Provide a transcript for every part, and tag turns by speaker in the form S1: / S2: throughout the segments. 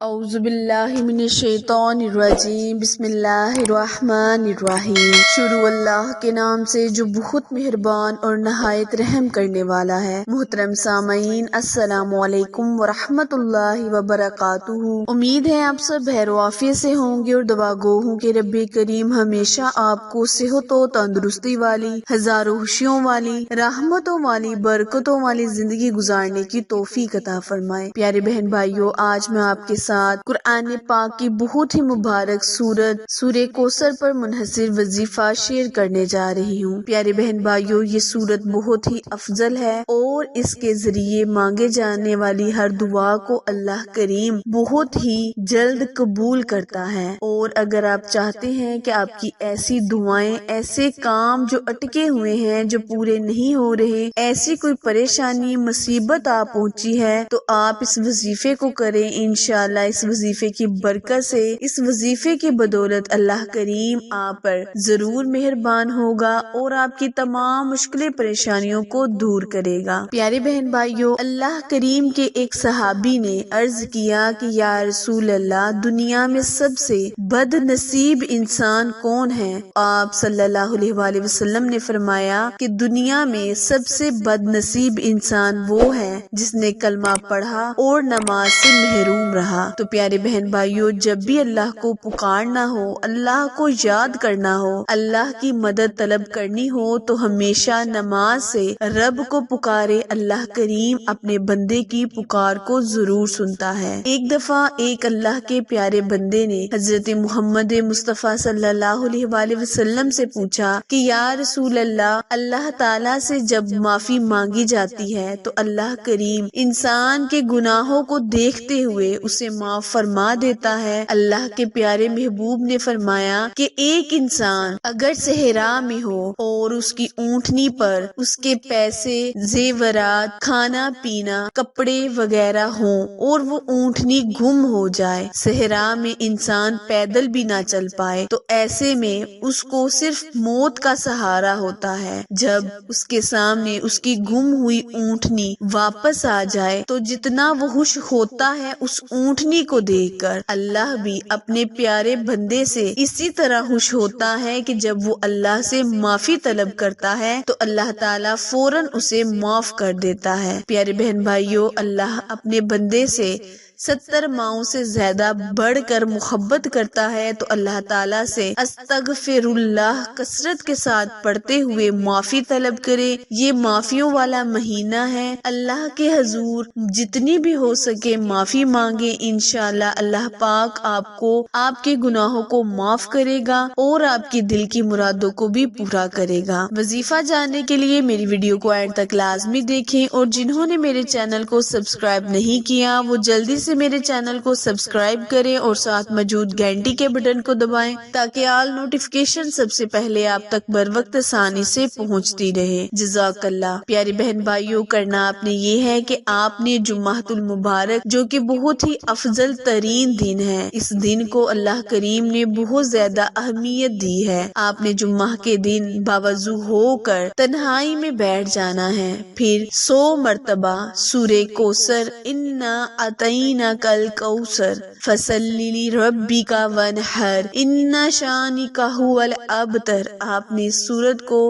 S1: اعوذ باللہ من الشیطان الرجیم، بسم اللہ الرحمن الرحیم۔ شروع اللہ کے نام سے جو بہت مہربان اور نہایت رحم کرنے والا ہے۔ محترم سامعین، السلام علیکم ورحمۃ اللہ وبرکاتہ۔ امید ہے آپ سب خیر و عافیت سے ہوں گے اور دعا گو ہوں کہ رب کریم ہمیشہ آپ کو صحت و تندرستی والی، ہزاروں خوشیوں والی، رحمتوں والی، برکتوں والی زندگی گزارنے کی توفیق عطا فرمائے۔ پیارے بہن بھائیوں، آج میں آپ کے ساتھ قرآن پاک کی بہت ہی مبارک سورہ کوثر پر منحصر وظیفہ شیئر کرنے جا رہی ہوں۔ پیارے بہن بھائیوں، یہ سورت بہت ہی افضل ہے اور اس کے ذریعے مانگے جانے والی ہر دعا کو اللہ کریم بہت ہی جلد قبول کرتا ہے۔ اور اگر آپ چاہتے ہیں کہ آپ کی ایسی دعائیں، ایسے کام جو اٹکے ہوئے ہیں، جو پورے نہیں ہو رہے، ایسی کوئی پریشانی، مصیبت آپ پہنچی ہے، تو آپ اس وظیفے کو کریں۔ انشاءاللہ اس وظیفے کی برکت سے، اس وظیفے کی بدولت اللہ کریم آپ پر ضرور مہربان ہوگا اور آپ کی تمام مشکلیں پریشانیوں کو دور کرے گا۔ پیارے بہن بھائیوں، اللہ کریم کے ایک صحابی نے عرض کیا کہ یا رسول اللہ، دنیا میں سب سے بد نصیب انسان کون ہے؟ آپ صلی اللہ علیہ وآلہ وسلم نے فرمایا کہ دنیا میں سب سے بد نصیب انسان وہ ہے جس نے کلمہ پڑھا اور نماز سے محروم رہا۔ تو پیارے بہن بھائیوں، جب بھی اللہ کو پکارنا ہو، اللہ کو یاد کرنا ہو، اللہ کی مدد طلب کرنی ہو، تو ہمیشہ نماز سے رب کو پکارے۔ اللہ کریم اپنے بندے کی پکار کو ضرور سنتا ہے۔ ایک دفعہ ایک اللہ کے پیارے بندے نے حضرت محمد مصطفیٰ صلی اللہ علیہ وآلہ وسلم سے پوچھا کہ یا رسول اللہ، اللہ تعالیٰ سے جب معافی مانگی جاتی ہے تو اللہ کریم انسان کے گناہوں کو دیکھتے ہوئے اسے معاف فرما دیتا ہے۔ اللہ کے پیارے محبوب نے فرمایا کہ ایک انسان اگر صحرا میں ہو اور اس کی اونٹنی پر اس کے پیسے، زیورات، کھانا پینا، کپڑے وغیرہ ہوں اور وہ اونٹنی گم ہو جائے، صحرا میں انسان پیدل بھی نہ چل پائے، تو ایسے میں اس کو صرف موت کا سہارا ہوتا ہے۔ جب اس کے سامنے اس کی گم ہوئی اونٹنی واپس آ جائے تو جتنا وہ خوش ہوتا ہے اس اونٹنی کو دیکھ کر، اللہ بھی اپنے پیارے بندے سے اسی طرح خوش ہوتا ہے کہ جب وہ اللہ سے معافی طلب کرتا ہے تو اللہ تعالیٰ فوراً اسے معاف کر دیتا ہے۔ پیارے بہن بھائیوں، اللہ اپنے بندے سے 70 ماؤں سے زیادہ بڑھ کر محبت کرتا ہے، تو اللہ تعالیٰ سے استغفر اللہ کثرت کے ساتھ پڑھتے ہوئے معافی طلب کرے۔ یہ معافیوں والا مہینہ ہے، اللہ کے حضور جتنی بھی ہو سکے معافی مانگے، انشاءاللہ اللہ پاک آپ کو آپ کے گناہوں کو معاف کرے گا اور آپ کی دل کی مرادوں کو بھی پورا کرے گا۔ وظیفہ جاننے کے لیے میری ویڈیو کو اینڈ تک لازمی دیکھیں، اور جنہوں نے میرے چینل کو سبسکرائب نہیں کیا وہ جلدی سے میرے چینل کو سبسکرائب کریں اور ساتھ موجود گھنٹی کے بٹن کو دبائیں تاکہ آل نوٹیفیکیشن سب سے پہلے آپ تک بر وقت آسانی سے پہنچتی رہے۔ جزاک اللہ۔ پیارے بہن بھائیوں، کرنا آپ نے یہ ہے کہ آپ نے جمعۃ المبارک، جو کہ بہت ہی افضل ترین دن ہے، اس دن کو اللہ کریم نے بہت زیادہ اہمیت دی ہے۔ آپ نے جمعہ کے دن باوضو ہو کر تنہائی میں بیٹھ جانا ہے، پھر 100 مرتبہ سورہ کوثر، انا اعطیناک الکوثر فصلی لربک وانحر ان شانک ھو الابتر۔ آپ نے اس سورت کو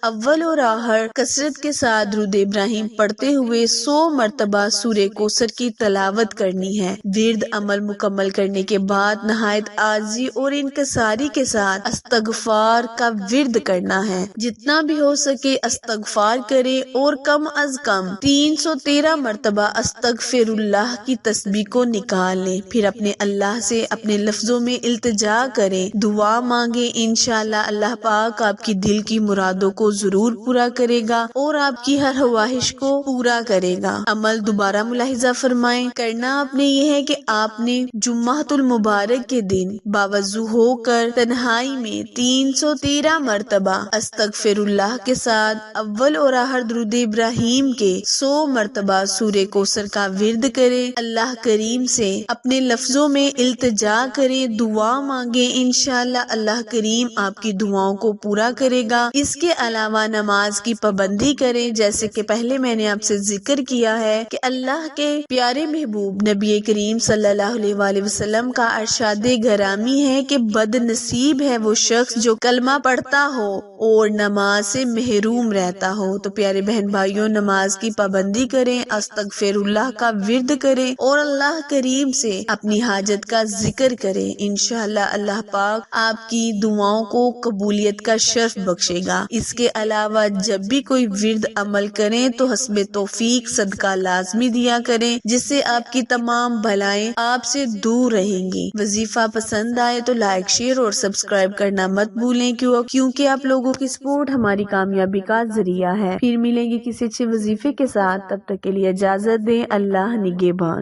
S1: اول اور آخر کثرت کے ساتھ درود ابراہیم پڑھتے ہوئے 100 مرتبہ سورہ کوثر کی تلاوت کرنی ہے۔ ورد عمل مکمل کرنے کے بعد نہایت عاجزی اور انکساری کے ساتھ استغفار کا ورد کرنا ہے۔ جتنا بھی ہو سکے استغفار کرے اور کم از کم 313 مرتبہ استغفر اللہ کی تسبیح کو نکال لیں، پھر اپنے اللہ سے اپنے لفظوں میں التجا کریں، دعا مانگیں۔ انشاءاللہ اللہ پاک آپ کی دل کی مرادوں کو ضرور پورا کرے گا اور آپ کی ہر خواہش کو پورا کرے گا۔ عمل دوبارہ ملاحظہ فرمائیں، کرنا آپ نے یہ ہے کہ آپ نے جمعۃ المبارک کے دن باوضو ہو کر تنہائی میں 313 مرتبہ استغفر اللہ کے ساتھ اول اور آخر درود ابراہیم کے 100 مرتبہ سورہ کوثر کا ورد کرے۔ اللہ کریم سے اپنے لفظوں میں التجا کریں، دعا مانگیں، انشاءاللہ اللہ کریم آپ کی دعاؤں کو پورا کرے گا۔ اس کے علاوہ نماز کی پابندی کریں، جیسے کہ پہلے میں نے آپ سے ذکر کیا ہے کہ اللہ کے پیارے محبوب نبی کریم صلی اللہ علیہ وآلہ وسلم کا ارشاد گرامی ہے کہ بد نصیب ہے وہ شخص جو کلمہ پڑھتا ہو اور نماز سے محروم رہتا ہو۔ تو پیارے بہن بھائیوں، نماز کی پابندی کریں، استغفر اللہ کا ورد کریں اور اللہ کریم سے اپنی حاجت کا ذکر کریں۔ انشاءاللہ اللہ پاک آپ کی دعاؤں کو قبولیت کا شرف بخشے گا۔ اس کے علاوہ جب بھی کوئی ورد عمل کریں تو حسب توفیق صدقہ لازمی دیا کریں، جس سے آپ کی تمام بھلائیں آپ سے دور رہیں گی۔ وظیفہ پسند آئے تو لائک، شیئر اور سبسکرائب کرنا مت بھولیں، کیونکہ آپ لوگوں کی سپورٹ ہماری کامیابی کا ذریعہ ہے۔ پھر ملیں گے کسی اچھے وظیفے کے ساتھ، تب تک کے لیے اجازت دیں۔ اللہ نگہبان۔